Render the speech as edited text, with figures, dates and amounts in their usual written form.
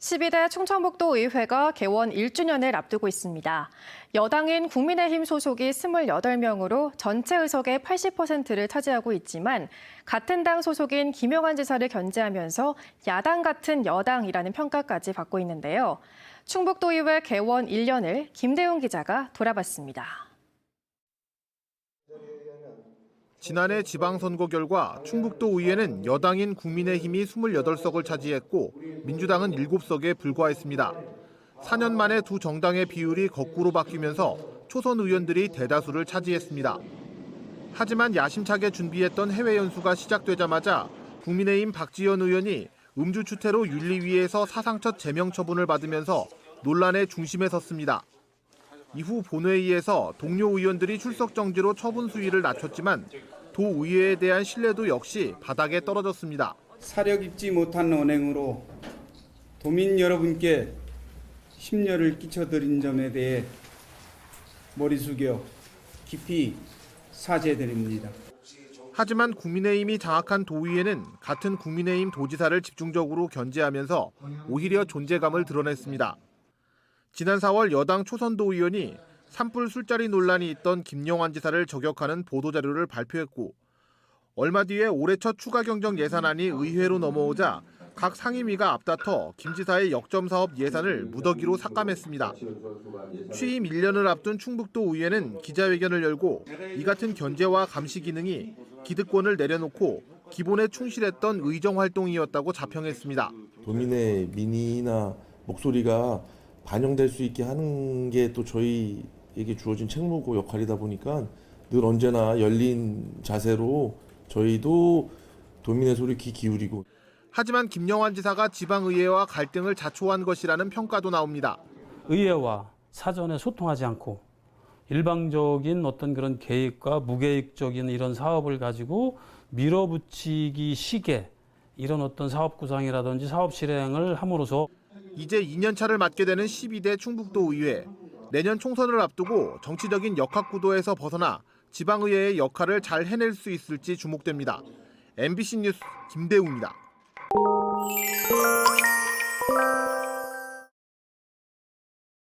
12대 충청북도 의회가 개원 1주년을 앞두고 있습니다. 여당인 국민의힘 소속이 28명으로 전체 의석의 80%를 차지하고 있지만 같은 당 소속인 김영환 지사를 견제하면서 야당 같은 여당이라는 평가까지 받고 있는데요. 충북도의회 개원 1년을 김대웅 기자가 돌아봤습니다. 지난해 지방선거 결과 충북도 의회는 여당인 국민의힘이 28석을 차지했고 민주당은 7석에 불과했습니다. 4년 만에 두 정당의 비율이 거꾸로 바뀌면서 초선 의원들이 대다수를 차지했습니다. 하지만 야심차게 준비했던 해외 연수가 시작되자마자 국민의힘 박지원 의원이 음주 추태로 윤리위에서 사상 첫 제명 처분을 받으면서 논란의 중심에 섰습니다. 이후 본회의에서 동료 의원들이 출석 정지로 처분 수위를 낮췄지만 도의회에 대한 신뢰도 역시 바닥에 떨어졌습니다. 사력 입지 못한 언행으로 도민 여러분께 심려를 끼쳐드린 점에 대해 머리 숙여 깊이 사죄드립니다. 하지만 국민의힘이 장악한 도의회는 같은 국민의힘 도지사를 집중적으로 견제하면서 오히려 존재감을 드러냈습니다. 지난 4월 여당 초선도 의원이 산불 술자리 논란이 있던 김영환 지사를 저격하는 보도자료를 발표했고 얼마 뒤에 올해 첫 추가 경정 예산안이 의회로 넘어오자 각 상임위가 앞다퉈 김 지사의 역점 사업 예산을 무더기로 삭감했습니다. 취임 1년을 앞둔 충북도 의회는 기자회견을 열고 이 같은 견제와 감시 기능이 기득권을 내려놓고 기본에 충실했던 의정 활동이었다고 자평했습니다. 도민의 민의나 목소리가 반영될 수 있게 하는 게 또 저희에게 주어진 책무고 역할이다 보니까 늘 언제나 열린 자세로 저희도 도민의 소리 귀 기울이고. 하지만 김영환 지사가 지방의회와 갈등을 자초한 것이라는 평가도 나옵니다. 의회와 사전에 소통하지 않고 일방적인 어떤 그런 계획과 무계획적인 이런 사업을 가지고 밀어붙이기 식의 이런 어떤 사업 구상이라든지 사업 실행을 함으로써 이제 2년 차를 맡게 되는 12대 충북도 의회. 내년 총선을 앞두고 정치적인 역학구도에서 벗어나 지방의회의 역할을 잘 해낼 수 있을지 주목됩니다. MBC 뉴스 김대웅입니다.